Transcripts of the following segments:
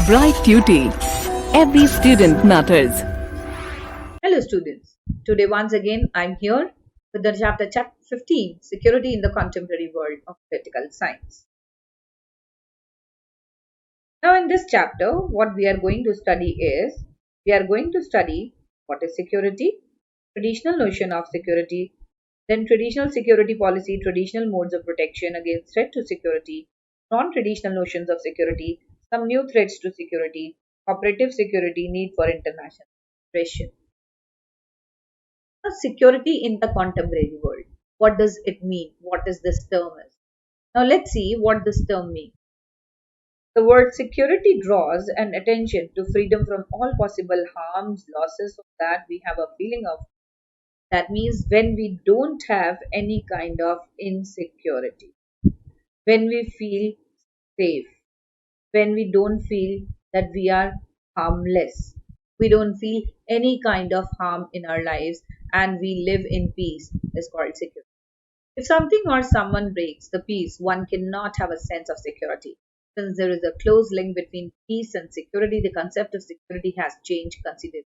Bright Tuty. Every student matters. Hello students. Today once again I'm here with the chapter 15, Security in the Contemporary World of Political Science. Now in this chapter what we are going to study is, what is security, traditional notion of security, then traditional security policy, traditional modes of protection against threat to security, non-traditional notions of security, some new threats to security, cooperative security, need for international cooperation. Now, security in the contemporary world. What does it mean? What is this term is? Now let's see what this term means. The word security draws an attention to freedom from all possible harms, losses, so that we have a feeling of. That means when we don't have any kind of insecurity, when we feel safe, when we don't feel that we are harmless, we don't feel any kind of harm in our lives, and we live in peace, is called security. If something or someone breaks the peace, one cannot have a sense of security. Since there is a close link between peace and security, the concept of security has changed considerably.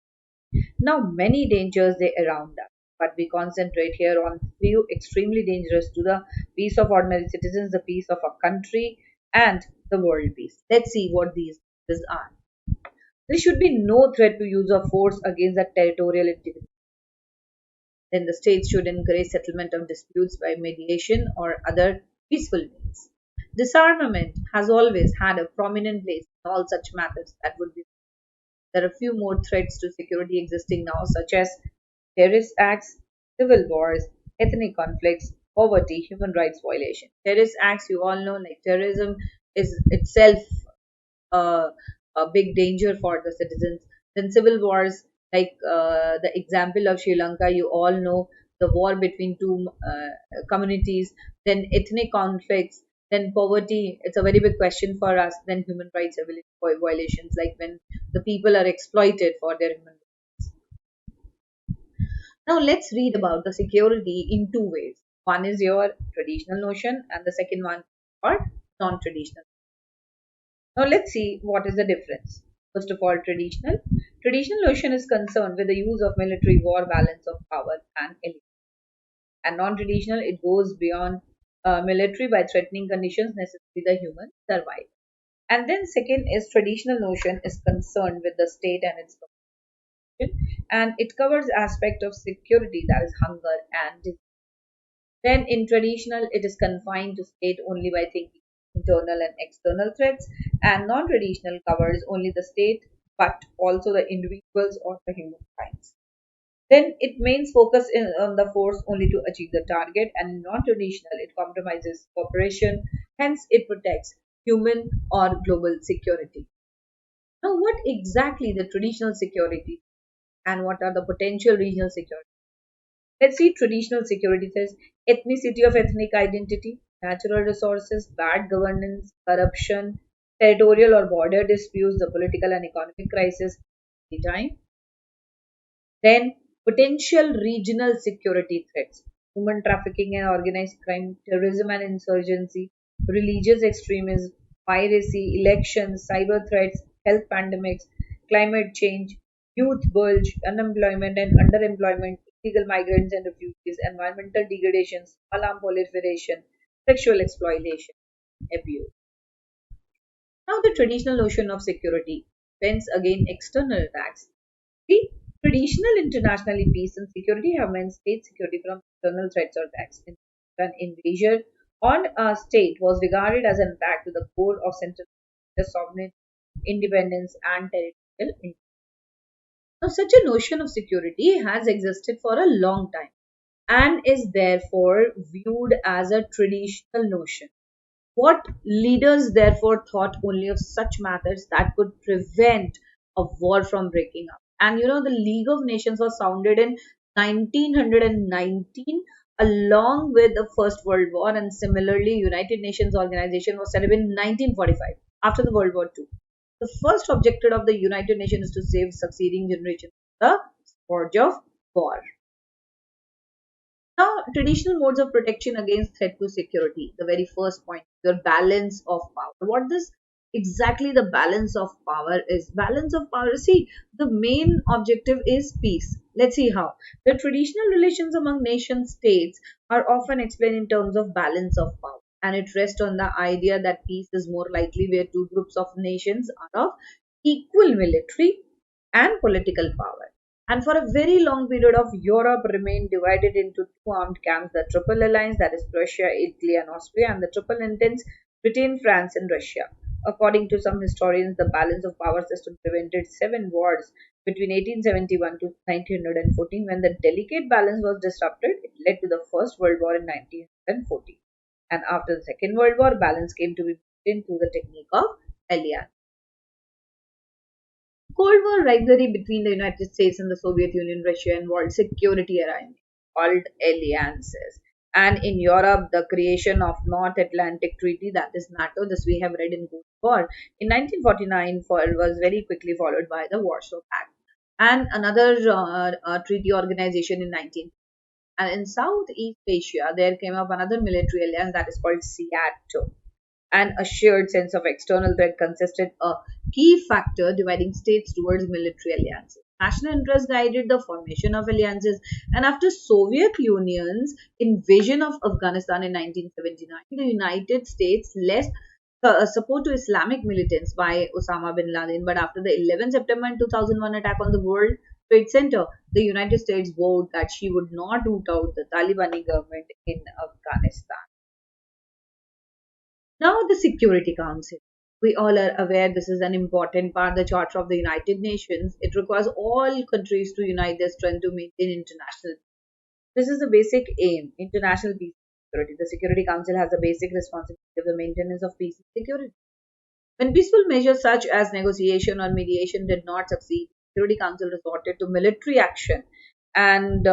Now, many dangers they around us, but we concentrate here on few extremely dangerous to the peace of ordinary citizens, the peace of a country, and the world peace. Let's see what these are. There should be no threat to use of force against the territorial integrity. Then the states should encourage settlement of disputes by mediation or other peaceful means. Disarmament has always had a prominent place in all such matters that would be. There are few more threats to security existing now, such as terrorist acts, civil wars, ethnic conflicts, poverty, human rights violation. Terrorist acts, you all know, like terrorism is itself a big danger for the citizens. Then civil wars, like the example of Sri Lanka, you all know the war between two communities. Then ethnic conflicts. Then poverty, it's a very big question for us. Then human rights violations, like when the people are exploited for their human rights. Now let's read about the security in two ways. One is your traditional notion and the second one or non-traditional. Now let's see what is the difference. First of all, traditional. Traditional notion is concerned with the use of military war, balance of power and elite. And non-traditional, it goes beyond military by threatening conditions necessary the human survival. And then second is traditional notion is concerned with the state and its population, and it covers aspect of security, that is hunger and disease. Then in traditional, it is confined to state only by thinking internal and external threats, and non-traditional covers only the state but also the individuals or the human kinds. Then it mains focus on the force only to achieve the target, and in non-traditional it compromises cooperation, hence it protects human or global security. Now what exactly the traditional security and what are the potential regional security? Let's see. Traditional security says ethnicity of ethnic identity, natural resources, bad governance, corruption, territorial or border disputes, the political and economic crisis, time. Then potential regional security threats, human trafficking and organized crime, terrorism and insurgency, religious extremism, piracy, elections, cyber threats, health pandemics, climate change, youth bulge, unemployment and underemployment, illegal migrants and refugees, environmental degradation, alarm proliferation, sexual exploitation, abuse. Now the traditional notion of security, fence against external attacks. See, traditional internationally peace and security have meant state security from external threats or attacks. An invasion on a state was regarded as an attack to the core of central sovereignty, independence, and territorial integrity. Now, such a notion of security has existed for a long time and is therefore viewed as a traditional notion. What leaders therefore thought only of such matters that could prevent a war from breaking up. And you know, the League of Nations was founded in 1919 along with the First World War, and similarly, United Nations organization was set up in 1945 after the World War II. The first objective of the United Nations is to save succeeding generations from the scourge of war. Now, traditional modes of protection against threat to security. The very first point, your balance of power. What this exactly the balance of power is. Balance of power, see, the main objective is peace. Let's see how. The traditional relations among nation states are often explained in terms of balance of power, and it rests on the idea that peace is more likely where two groups of nations are of equal military and political power. And for a very long period of Europe remained divided into two armed camps, the Triple Alliance, that is Prussia, Italy, and Austria, and the Triple Entente, Britain, France, and Russia. According to some historians, the balance of power system prevented seven wars between 1871 to 1914. When the delicate balance was disrupted, it led to the First World War in 1914. And after the Second World War, balance came to be maintained through the technique of alliance. Cold War rivalry between the United States and the Soviet Union, Russia involved security arrangements called alliances. And in Europe, the creation of North Atlantic Treaty, that is NATO, this we have read in Cold War, in 1949 was very quickly followed by the Warsaw Pact. And another treaty organization in 19. And in Southeast Asia, there came up another military alliance that is called SEATO, and a shared sense of external threat consisted a key factor dividing states towards military alliances. National interest guided the formation of alliances, and after Soviet Union's invasion of Afghanistan in 1979, the United States led support to Islamic militants by Osama bin Laden. But after the 11 September 2001 attack on the World Trade Center, the United States vowed that she would not root out the Talibani government in Afghanistan. Now, the Security Council. We all are aware this is an important part of the Charter of the United Nations. It requires all countries to unite their strength to maintain international. This is the basic aim, international peace and security. The Security Council has the basic responsibility of the maintenance of peace and security. When peaceful measures such as negotiation or mediation did not succeed, the Security Council resorted to military action, and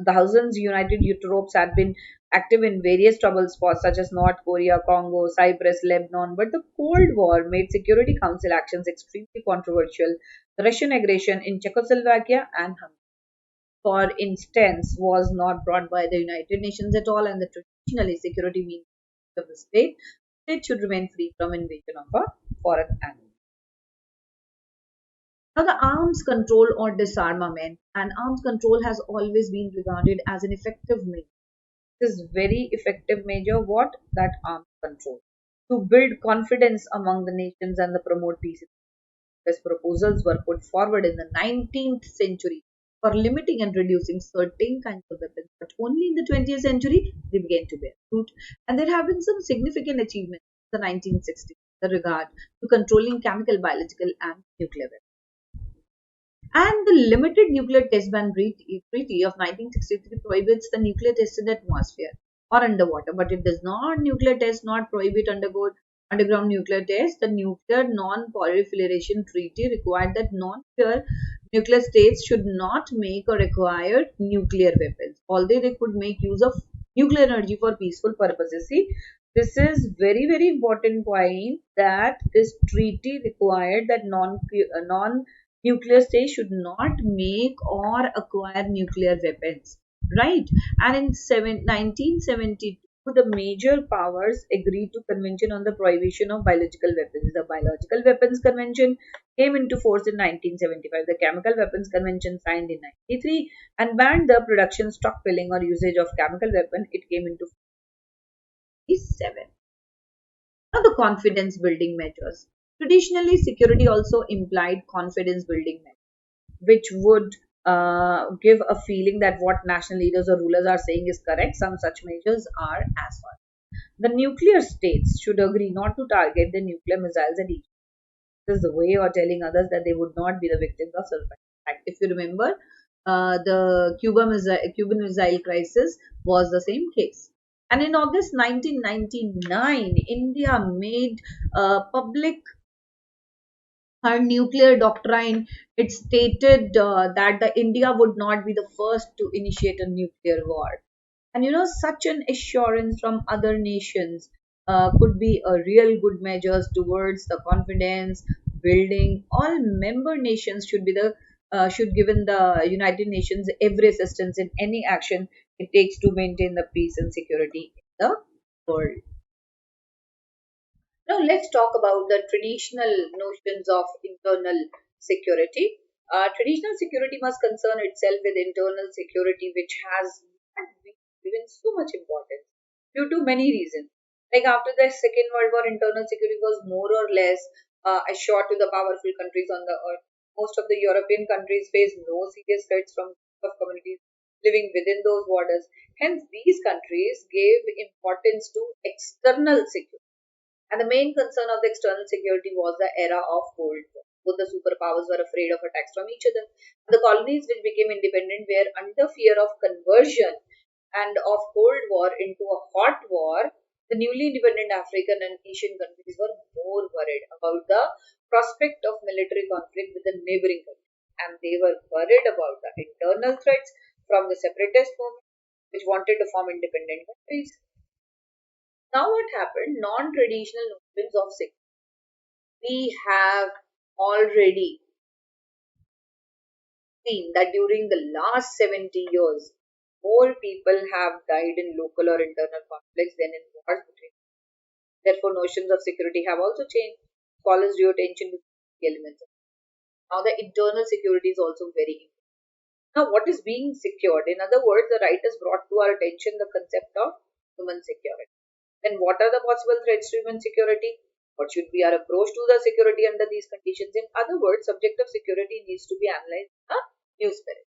thousands united troops had been active in various trouble spots such as North Korea, Congo, Cyprus, Lebanon. But the Cold War made Security Council actions extremely controversial. The Russian aggression in Czechoslovakia and Hungary, for instance, was not brought by the United Nations at all, and the traditionally security means of the state should remain free from invasion of a foreign enemy. Now, the arms control or disarmament, and arms control has always been regarded as an effective measure. This very effective measure, what? That arms control. To build confidence among the nations and to promote peace. These proposals were put forward in the 19th century for limiting and reducing certain kinds of weapons, but only in the 20th century they began to bear fruit. And there have been some significant achievements in the 1960s with regard to controlling chemical, biological, and nuclear weapons. And the Limited Nuclear Test Ban Treaty of 1963 prohibits the nuclear test in the atmosphere or underwater, but it does not nuclear test, not prohibit underground nuclear tests. The Nuclear Non-Proliferation Treaty required that nuclear states should not make or acquire nuclear weapons, although they could make use of nuclear energy for peaceful purposes. See, this is very important point, that this treaty required that non nuclear states should not make or acquire nuclear weapons, right? And in 1972, the major powers agreed to Convention on the Prohibition of Biological Weapons. The Biological Weapons Convention came into force in 1975. The Chemical Weapons Convention signed in 1993 and banned the production, stockpiling, or usage of chemical weapon. It came into force in 1997. Now, the confidence building measures. Traditionally, security also implied confidence building measures, which would give a feeling that what national leaders or rulers are saying is correct. Some such measures are as follows. The nuclear states should agree not to target the nuclear missiles at each. This is the way of telling others that they would not be the victims of self-attack. If you remember, the Cuban missile crisis was the same case. And in August 1999, India made public her nuclear doctrine. It stated that the India would not be the first to initiate a nuclear war. And such an assurance from other nations could be a real good measures towards the confidence building. All member nations should given the United Nations every assistance in any action it takes to maintain the peace and security in the world. Now let's talk about the traditional notions of internal security. Traditional security must concern itself with internal security, which has not been given so much importance due to many reasons. Like after the Second World War, internal security was more or less assured to the powerful countries on the earth. Most of the European countries faced no serious threats from of communities living within those borders. Hence, these countries gave importance to external security. And the main concern of the external security was the era of Cold War. Both the superpowers were afraid of attacks from each other. The colonies which became independent were under fear of conversion and of Cold War into a hot war. The newly independent African and Asian countries were more worried about the prospect of military conflict with the neighboring countries. And they were worried about the internal threats from the separatist movement, which wanted to form independent countries. Now, what happened? Non traditional notions of security. We have already seen that during the last 70 years, more people have died in local or internal conflicts than in wars between. Therefore, notions of security have also changed. Scholars drew attention to the elements. Now, the internal security is also very important. Now, what is being secured? In other words, the writers brought to our attention the concept of human security. Then, what are the possible threats to human security? What should be our approach to the security under these conditions? In other words, subject of security needs to be analyzed in a new spirit.